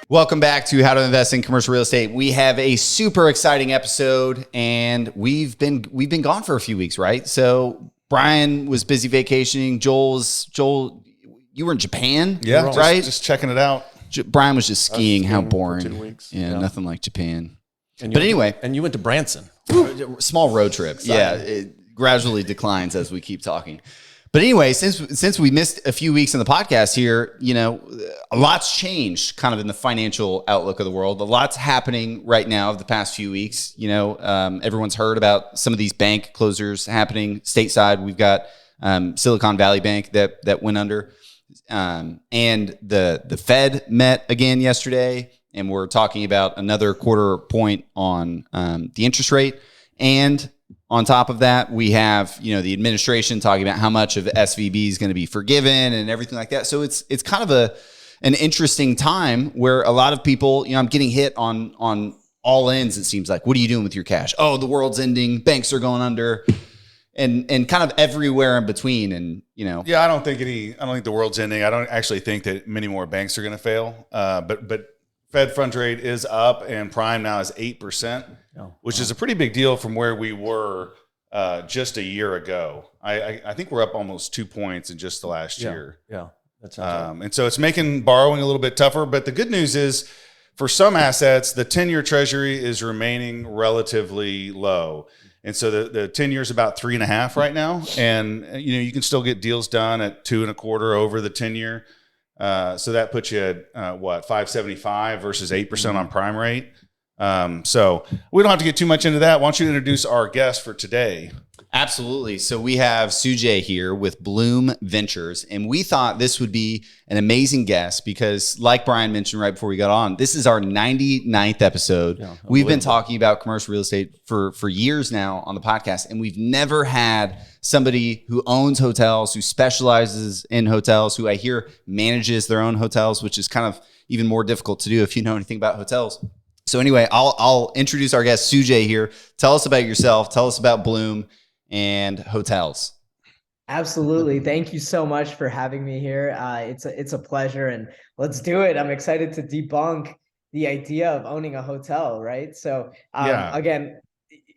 Welcome back to How to Invest in Commercial Real Estate. We have a super exciting episode, and we've been gone for a few weeks, right? So Brian was busy vacationing. Joel, you were in Japan, right? Just checking it out. Brian was just skiing. How boring! For 2 weeks. Yeah, nothing like Japan. But anyway, and you went to Branson. Small road trip. Yeah, it gradually declines as we keep talking. But anyway, since we missed a few weeks in the podcast here, a lot's changed kind of in the financial outlook of the world. A lot's happening right now of the past few weeks. Everyone's heard about some of these bank closures happening stateside. We've got Silicon Valley Bank that went under. And the Fed met again yesterday, and we're talking about another quarter point on the interest rate. And on top of that, we have, the administration talking about how much of SVB is going to be forgiven and everything like that. So it's kind of an interesting time where a lot of people, I'm getting hit on all ends. It seems like, what are you doing with your cash? Oh, the world's ending. Banks are going under, and kind of everywhere in between. And, Yeah, I don't think the world's ending. I don't actually think that many more banks are going to fail. But Fed funds rate is up, and prime now is 8%. Which is a pretty big deal from where we were just a year ago. I think we're up almost 2 points in just the last year. Yeah, that sounds right. And so it's making borrowing a little bit tougher. But the good news is, for some assets, the 10-year Treasury is remaining relatively low. And so the 10-year is about 3.5 right now. And you can still get deals done at 2.25 over the 10-year. So that puts you at 5.75 versus 8% on prime rate. So we don't have to get too much into that. Why don't you introduce our guest for today? Absolutely. So we have Sujay here with Bloom Ventures, and we thought this would be an amazing guest because, like Brian mentioned right before we got on, this is our 99th episode. Yeah, we've been talking about commercial real estate for years now on the podcast, and we've never had somebody who owns hotels, who specializes in hotels, who I hear manages their own hotels, which is kind of even more difficult to do if you know anything about hotels. So anyway, I'll introduce our guest, Sujay, here. Tell us about yourself. Tell us about Bloom and hotels. Absolutely. Thank you so much for having me here. It's a pleasure, and let's do it. I'm excited to debunk the idea of owning a hotel, right? So again,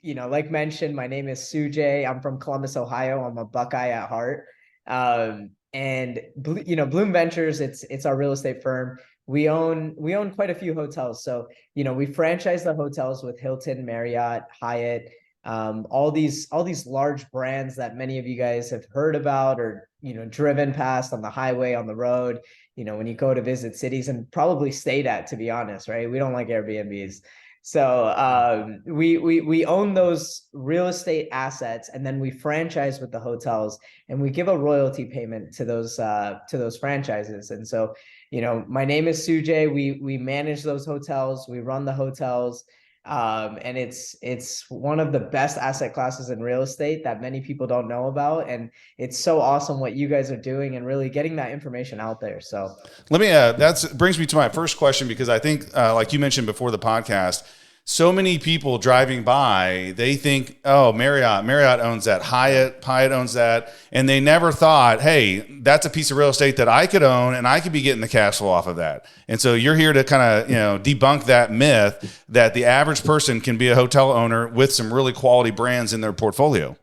like mentioned, my name is Sujay. I'm from Columbus, Ohio. I'm a Buckeye at heart. And Bloom Ventures, it's our real estate firm. We own quite a few hotels. So, we franchise the hotels with Hilton, Marriott, Hyatt, all these large brands that many of you guys have heard about or, driven past on the highway, on the road, when you go to visit cities and probably stayed at, to be honest, right? We don't like Airbnbs. So we own those real estate assets, and then we franchise with the hotels, and we give a royalty payment to those franchises. And so, my name is Sujay. We manage those hotels. We run the hotels. And it's one of the best asset classes in real estate that many people don't know about. And it's so awesome what you guys are doing and really getting that information out there. So let me, that brings me to my first question, because I think, like you mentioned before the podcast, so many people driving by, they think, oh, Marriott owns that, Hyatt owns that. And they never thought, hey, that's a piece of real estate that I could own and I could be getting the cash flow off of that. And so you're here to kind of, debunk that myth that the average person can be a hotel owner with some really quality brands in their portfolio.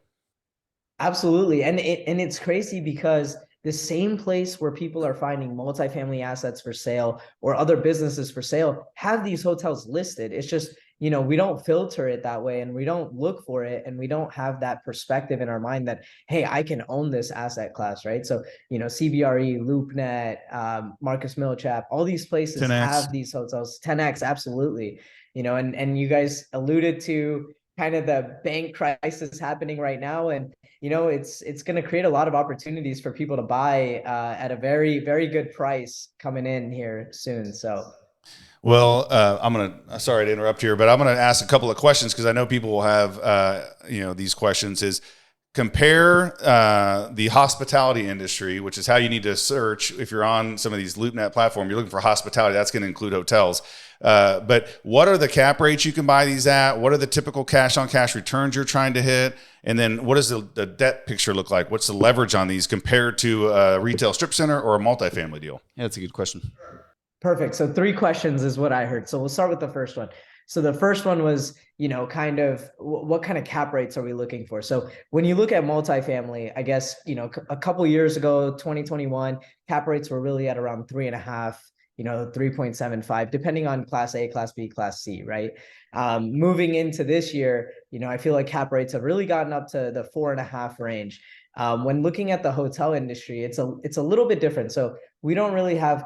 Absolutely. And it's crazy because the same place where people are finding multifamily assets for sale or other businesses for sale have these hotels listed. It's just, we don't filter it that way, and we don't look for it, and we don't have that perspective in our mind that, hey, I can own this asset class, right? So, CBRE, LoopNet, Marcus Millichap, all these places 10X. Have these hotels. 10X, absolutely. And you guys alluded to kind of the bank crisis happening right now, and it's going to create a lot of opportunities for people to buy at a very, very good price coming in here soon. So. Well, sorry to interrupt here, but I'm going to ask a couple of questions because I know people will have, these questions. Is compare the hospitality industry, which is how you need to search if you're on some of these LoopNet platforms. You're looking for hospitality. That's going to include hotels. But what are the cap rates you can buy these at? What are the typical cash on cash returns you're trying to hit? And then what does the debt picture look like? What's the leverage on these compared to a retail strip center or a multifamily deal? Yeah, that's a good question. Perfect. So 3 questions is what I heard. So we'll start with the first one. So the first one was, kind of what kind of cap rates are we looking for? So when you look at multifamily, I guess, a couple years ago, 2021, cap rates were really at around 3.5, 3.75, depending on class A, class B, class C, right? Moving into this year, I feel like cap rates have really gotten up to the 4.5 range. When looking at the hotel industry, it's a little bit different. So we don't really have,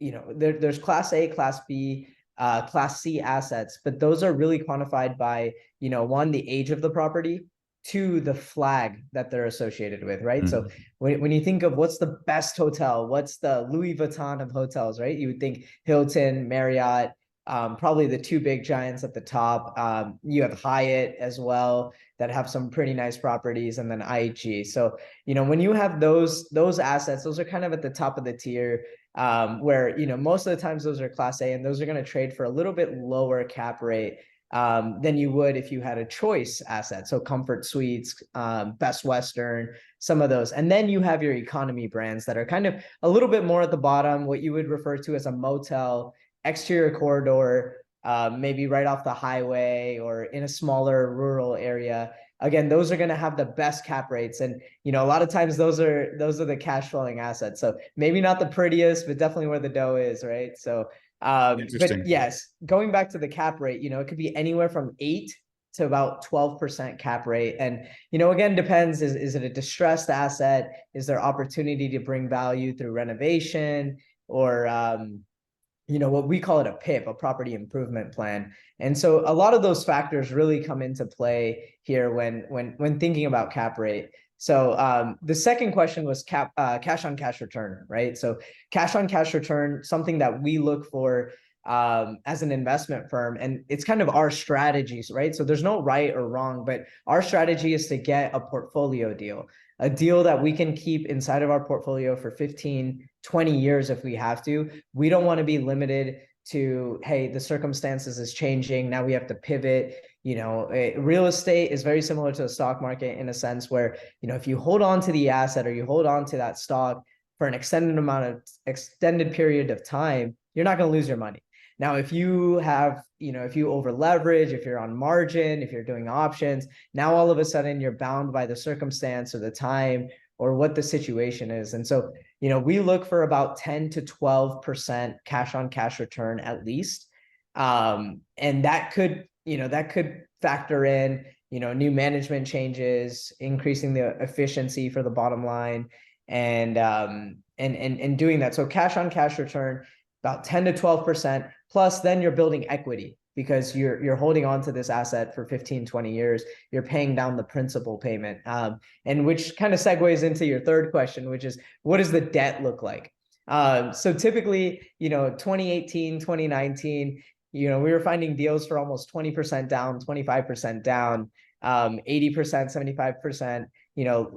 there's class A, class B, class C assets, but those are really quantified by, one, the age of the property, 2, the flag that they're associated with, right? So when you think of what's the best hotel, what's the Louis Vuitton of hotels, right? You would think Hilton, Marriott, probably the 2 big giants at the top. You have Hyatt as well that have some pretty nice properties, and then IHG. So, when you have those assets, those are kind of at the top of the tier, where, most of the times those are class A, and those are going to trade for a little bit lower cap rate than you would if you had a choice asset. So Comfort Suites, Best Western, some of those. And then you have your economy brands that are kind of a little bit more at the bottom, what you would refer to as a motel, exterior corridor, maybe right off the highway or in a smaller rural area. Again, those are going to have the best cap rates. And, a lot of times those are the cash flowing assets. So maybe not the prettiest, but definitely where the dough is, right? So, but yes, going back to the cap rate, it could be anywhere from 8 to about 12% cap rate. And, again, depends, is it a distressed asset? Is there opportunity to bring value through renovation or, what we call it a PIP, a property improvement plan. And so a lot of those factors really come into play here when thinking about cap rate. So the second question was cash on cash return, right? So cash on cash return, something that we look for as an investment firm, and it's kind of our strategies, right? So there's no right or wrong, but our strategy is to get a portfolio deal, a deal that we can keep inside of our portfolio for 15, 20 years if we have to. We don't want to be limited to, hey, the circumstances is changing, now we have to pivot. Real estate is very similar to the stock market in a sense where, if you hold on to the asset or you hold on to that stock for an extended period of time, you're not going to lose your money. Now, if you have, if you over leverage, if you're on margin, if you're doing options, now all of a sudden you're bound by the circumstance or the time or what the situation is. And so, we look for about 10 to 12% cash on cash return at least. And that could factor in, new management changes, increasing the efficiency for the bottom line and doing that. So cash on cash return, about 10 to 12%, plus then you're building equity because you're holding on to this asset for 15, 20 years. You're paying down the principal payment. And which kind of segues into your third question, which is what does the debt look like? So typically, 2018, 2019, we were finding deals for almost 20% down, 25% down, 80%, 75%,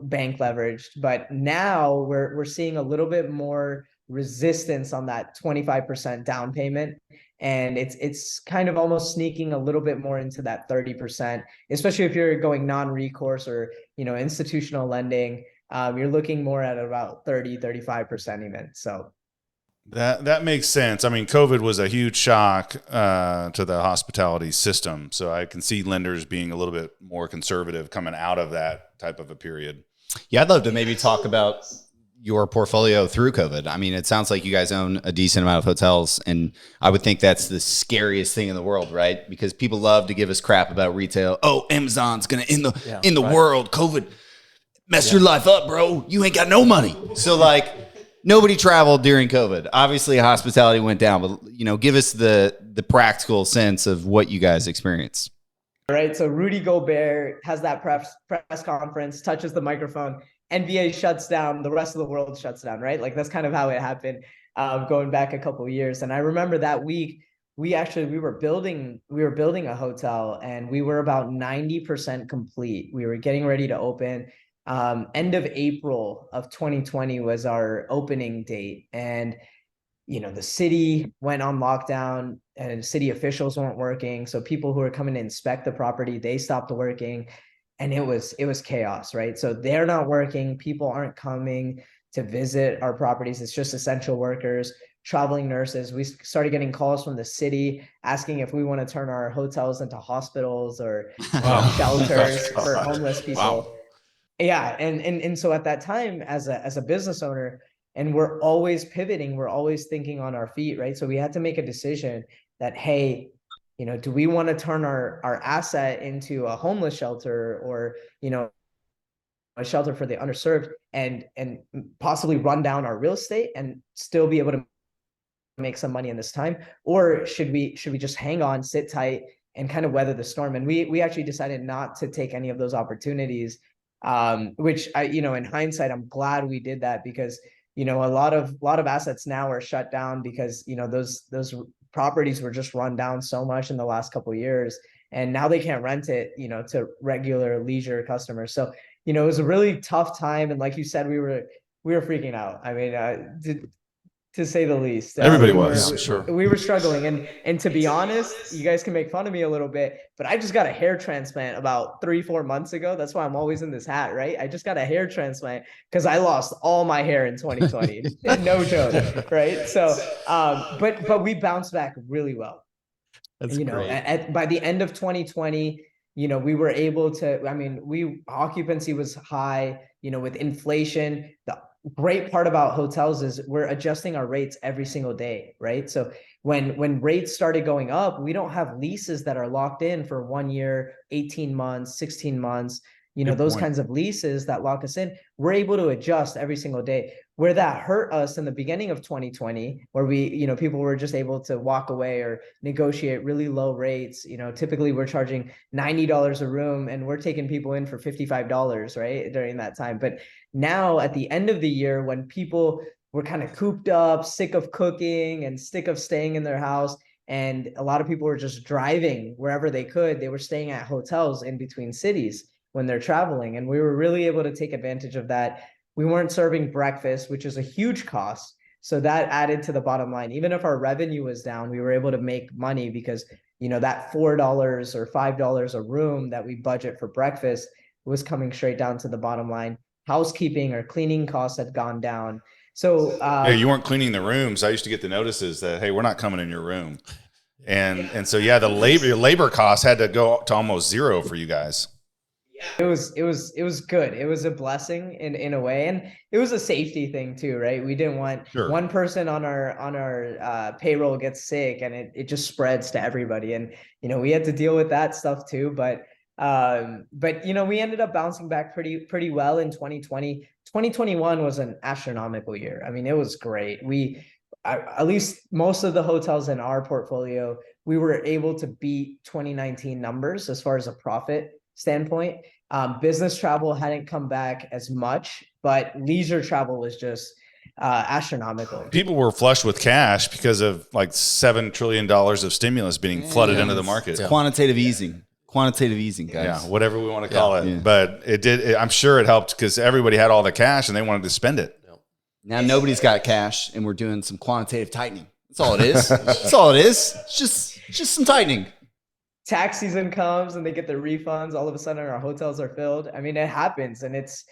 bank leveraged. But now we're seeing a little bit more resistance on that 25% down payment. And it's kind of almost sneaking a little bit more into that 30%, especially if you're going non-recourse or, institutional lending. You're looking more at about 30, 35% even. So that makes sense. I mean, COVID was a huge shock to the hospitality system. So I can see lenders being a little bit more conservative coming out of that type of a period. Yeah, I'd love to maybe talk about your portfolio through COVID. I mean, it sounds like you guys own a decent amount of hotels, and I would think that's the scariest thing in the world, right? Because people love to give us crap about retail. Oh, Amazon's gonna end the world. COVID messed your life up, bro. You ain't got no money. So nobody traveled during COVID. Obviously, hospitality went down, but give us the practical sense of what you guys experienced. All right. So Rudy Gobert has that press conference, touches the microphone. NBA shuts down, the rest of the world shuts down, right? That's kind of how it happened, going back a couple of years. And I remember that week, we were building a hotel and we were about 90% complete. We were getting ready to open. End of April of 2020 was our opening date. And the city went on lockdown and city officials weren't working. So people who were coming to inspect the property, they stopped working, and it was chaos, right? So they're not working. People aren't coming to visit our properties. It's just essential workers, traveling nurses. We started getting calls from the city asking if we want to turn our hotels into hospitals or shelters for homeless people. Wow. Yeah. And so at that time, as a business owner, and we're always pivoting, we're always thinking on our feet, right? So we had to make a decision that, hey, do we want to turn our asset into a homeless shelter, or, a shelter for the underserved, and possibly run down our real estate and still be able to make some money in this time? Or should we just hang on, sit tight, and kind of weather the storm? And we actually decided not to take any of those opportunities, which in hindsight, I'm glad we did that, because a lot of assets now are shut down because those properties were just run down so much in the last couple of years, and now they can't rent it to regular leisure customers. So it was a really tough time, and like you said, we were freaking out. I mean, to say the least. Everybody was, sure. We were struggling, and to be honest, you guys can make fun of me a little bit, but I just got a hair transplant about 3-4 months ago. That's why I'm always in this hat, right? I just got a hair transplant because I lost all my hair in 2020. No joke, right? So, but we bounced back really well. That's great. By the end of 2020, we were able to, occupancy was high, with inflation. The great part about hotels is we're adjusting our rates every single day, right? So when rates started going up, we don't have leases that are locked in for 1 year, 18 months, 16 months, those kinds of leases that lock us in. We're able to adjust every single day. Where that hurt us in the beginning of 2020, where people were just able to walk away or negotiate really low rates. Typically we're charging $90 a room, and we're taking people in for $55, right, during that time. But now at the end of the year, when people were kind of cooped up, sick of cooking and sick of staying in their house, and a lot of people were just driving wherever they could, they were staying at hotels in between cities when they're traveling. And we were really able to take advantage of that. We weren't serving breakfast, which is a huge cost. So that added to the bottom line. Even if our revenue was down, we were able to make money because, that $4 or $5 a room that we budget for breakfast was coming straight down to the bottom line. Housekeeping or cleaning costs had gone down. So you weren't cleaning the rooms. I used to get the notices that, hey, we're not coming in your room. And so, the labor costs had to go to almost zero for you guys. It was good. It was a blessing in a way, and it was a safety thing too, right? We didn't want one person on our payroll gets sick and it just spreads to everybody, and we had to deal with that stuff too. But we ended up bouncing back pretty well in 2020. 2021 was an astronomical year. I mean, it was great. At least most of the hotels in our portfolio, we were able to beat 2019 numbers as far as a profit standpoint. Business travel hadn't come back as much, but leisure travel was just astronomical. People were flush with cash because of like $7 trillion of stimulus being flooded into the market. It's quantitative easing, guys. Yeah, whatever we want to call it. Yeah. But I'm sure it helped because everybody had all the cash and they wanted to spend it. Now nobody's got cash, and we're doing some quantitative tightening. That's all it is. That's all it is. It's just some tightening. Tax season comes and they get their refunds. All of a sudden our hotels are filled. I mean, it happens, and it's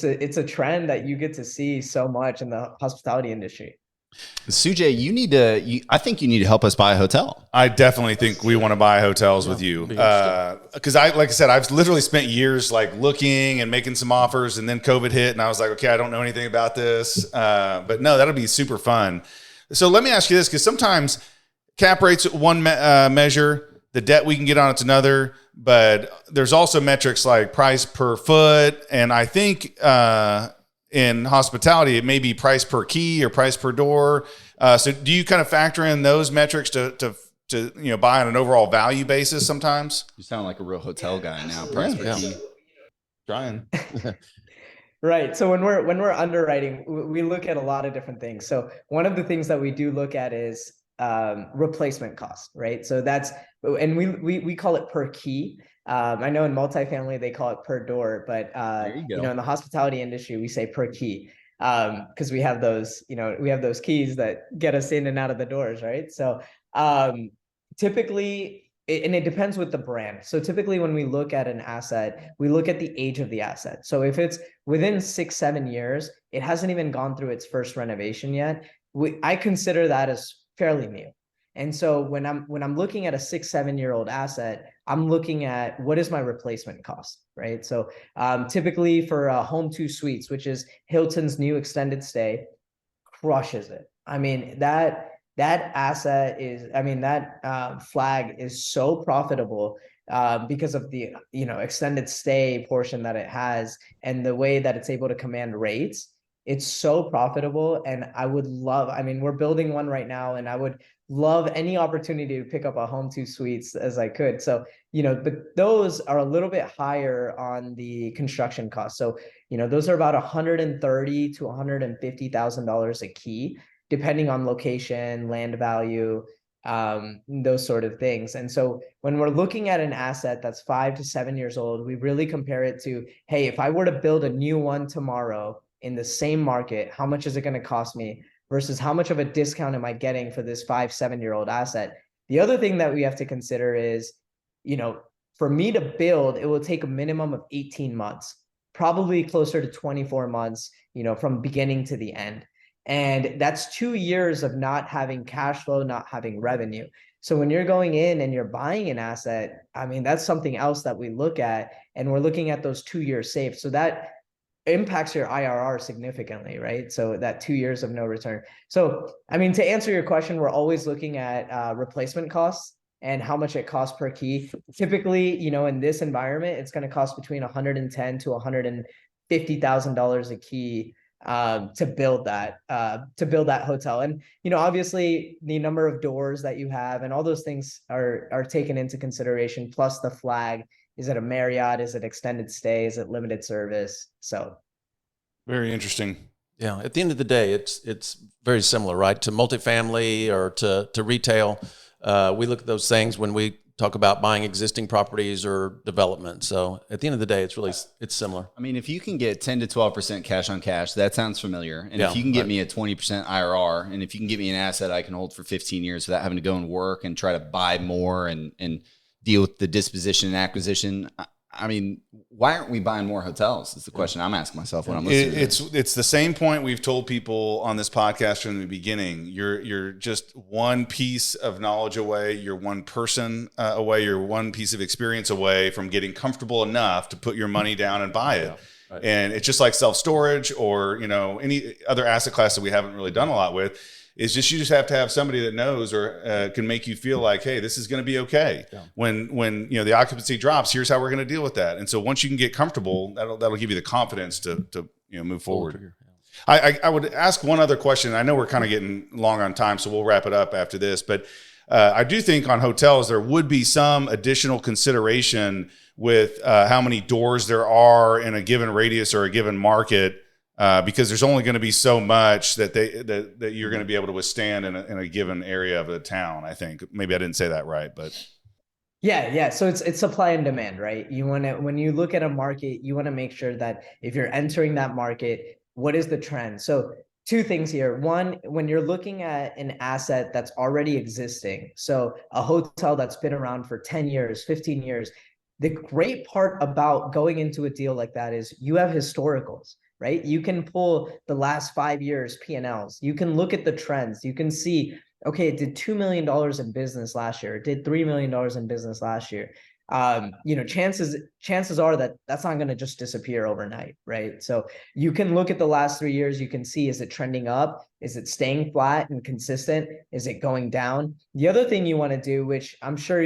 a trend that you get to see so much in the hospitality industry. Sujay, I think you need to help us buy a hotel. I definitely think we want to buy hotels with you. Because like I said, I've literally spent years like looking and making some offers, and then COVID hit and I was like, okay, I don't know anything about this. But no, that'll be super fun. So let me ask you this, because sometimes cap rates one measure, the debt we can get on it's another, but there's also metrics like price per foot. And I think in hospitality, it may be price per key or price per door. So do you kind of factor in those metrics to buy on an overall value basis sometimes? You sound like a real hotel guy now. Price per key. Trying. Right. So when we're underwriting, we look at a lot of different things. So one of the things that we do look at is replacement cost, right? So and we call it per key. I know in multifamily they call it per door, but in the hospitality industry we say per key. because we have those, we have those keys that get us in and out of the doors, right? So typically, and it depends with the brand. So typically when we look at an asset, we look at the age of the asset. So if it's within 6-7 years, it hasn't even gone through its first renovation yet, I consider that as fairly new. And so when I'm looking at a 6-7 year old asset, I'm looking at what is my replacement cost, right? So typically for Home 2 Suites, which is Hilton's new extended stay, crushes it. I mean, that asset is, that flag is so profitable because of the extended stay portion that it has and the way that it's able to command rates. It's so profitable, and we're building one right now, and I would love any opportunity to pick up a Home 2 Suites as I could. So, but those are a little bit higher on the construction cost. So, those are about $130,000 to $150,000 a key, depending on location, land value, those sort of things. And so when we're looking at an asset that's 5 to 7 years old, we really compare it to, hey, if I were to build a new one tomorrow in the same market, how much is it going to cost me versus how much of a discount am I getting for this 5-7 year old asset? The other thing that we have to consider is, for me to build, it will take a minimum of 18 months, probably closer to 24 months, from beginning to the end. And that's 2 years of not having cash flow, not having revenue. So when you're going in and you're buying an asset, that's something else that we look at, and we're looking at those 2 years safe. So that impacts your IRR significantly, right? So that 2 years of no return. So, to answer your question, we're always looking at replacement costs and how much it costs per key. Typically, in this environment, it's going to cost between $110,000 to $150,000 a key to build that hotel. And obviously the number of doors that you have and all those things are taken into consideration, plus the flag. Is it a Marriott? Is it extended stay? Is it limited service? So very interesting. Yeah, at the end of the day, it's very similar, right, to multifamily or to retail. We look at those things when we talk about buying existing properties or development. So at the end of the day, it's similar. If you can get 10 to 12% cash on cash, that sounds familiar. And if you can get me a 20% IRR, and if you can get me an asset I can hold for 15 years without having to go and work and try to buy more and deal with the disposition and acquisition, why aren't we buying more hotels? Is the question I'm asking myself when I'm listening. It's the same point we've told people on this podcast from the beginning. You're just one piece of knowledge away. You're one person away. You're one piece of experience away from getting comfortable enough to put your money down and buy it. Yeah, right. And it's just like self-storage or any other asset class that we haven't really done a lot with. It's just you just have to have somebody that knows or can make you feel like, hey, this is going to be okay. Yeah. When the occupancy drops, here's how we're going to deal with that. And so once you can get comfortable, that'll give you the confidence to move forward. Yeah. I would ask one other question. I know we're kind of getting long on time, so we'll wrap it up after this. But I do think on hotels there would be some additional consideration with how many doors there are in a given radius or a given market. Because there's only going to be so much that you're going to be able to withstand in a given area of the town. I think maybe I didn't say that right, but yeah. So it's supply and demand, right? When you look at a market, you want to make sure that if you're entering that market, what is the trend? So two things here. One, when you're looking at an asset that's already existing, so a hotel that's been around for 10 years, 15 years, the great part about going into a deal like that is you have historicals. Right? You can pull the last 5 years P&Ls. You can look at the trends. You can see, okay, it did $2 million in business last year. It did $3 million in business last year. Chances are that that's not going to just disappear overnight, right? So you can look at the last 3 years. You can see, is it trending up? Is it staying flat and consistent? Is it going down? The other thing you want to do, which I'm sure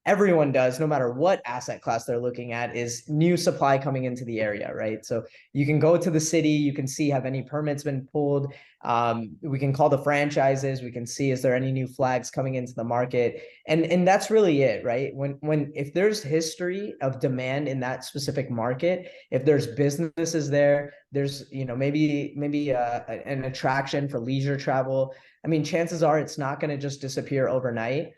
everyone does, no matter what asset class they're looking at, is new supply coming into the area, right? So you can go to the city, you can see, have any permits been pulled? We can call the franchises, we can see, is there any new flags coming into the market? And that's really it, right? If there's history of demand in that specific market, if there's businesses there, there's, maybe an attraction for leisure travel. Chances are it's not going to just disappear overnight.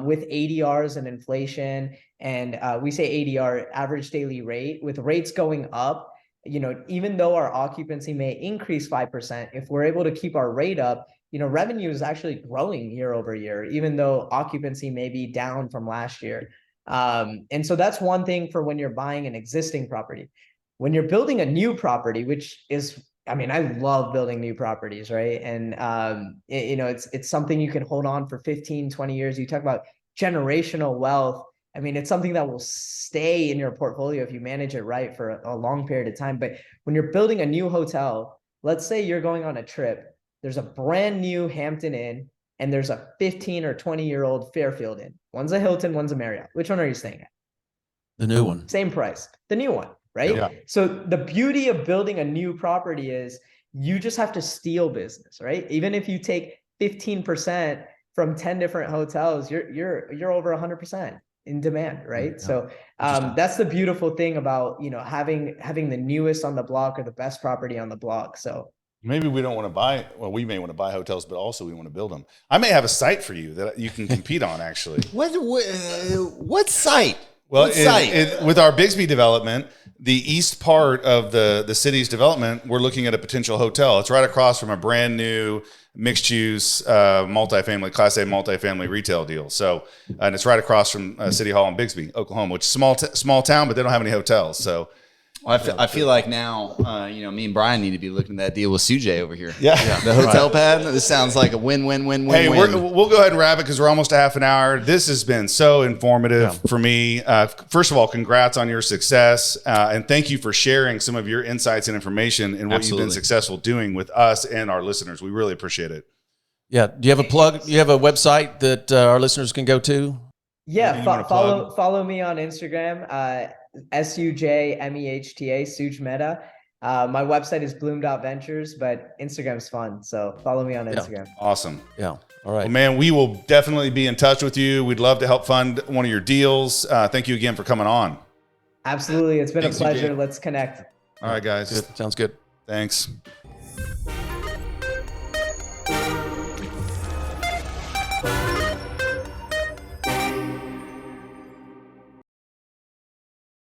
With ADRs and inflation, and we say ADR, average daily rate, with rates going up, even though our occupancy may increase 5%, if we're able to keep our rate up, revenue is actually growing year over year, even though occupancy may be down from last year. And so that's one thing for when you're buying an existing property. When you're building a new property, which is, I love building new properties, right? And, it's something you can hold on for 15, 20 years. You talk about generational wealth. It's something that will stay in your portfolio if you manage it right for a long period of time. But when you're building a new hotel, let's say you're going on a trip, there's a brand new Hampton Inn and there's a 15 or 20-year-old Fairfield Inn. One's a Hilton, one's a Marriott. Which one are you staying at? The new one. Same price. The new one, right? Yeah. So the beauty of building a new property is you just have to steal business, right? Even if you take 15% from 10 different hotels, you're over 100% in demand, right? Yeah. So that's the beautiful thing about having the newest on the block or the best property on the block. So maybe we don't want to buy, well, we may want to buy hotels, but also we want to build them. I may have a site for you that you can compete on, actually. What site? Well, with our Bixby development, the east part of the city's development, we're looking at a potential hotel. It's right across from a brand new mixed-use multifamily, Class A multifamily retail deal. So, and it's right across from City Hall in Bixby, Oklahoma, which is small town, but they don't have any hotels. So, I feel like now, me and Brian need to be looking at that deal with Sujay over here. Yeah. The hotel pad. This sounds like a win-win-win-win. Hey, we'll go ahead and wrap it because we're almost a half an hour. This has been so informative for me. First of all, congrats on your success. And thank you for sharing some of your insights and information and what you've been successful doing with us and our listeners. We really appreciate it. Yeah. Do you have a plug? Do you have a website that our listeners can go to? Yeah. Follow me on Instagram. SUJMEHTA, Sujay Mehta. My website is bloom.ventures, but Instagram's fun. So follow me on Instagram. Awesome. Yeah. All right. Well, man, we will definitely be in touch with you. We'd love to help fund one of your deals. Thank you again for coming on. Absolutely. It's been a pleasure. Let's connect. All right, guys. Good. Sounds good. Thanks.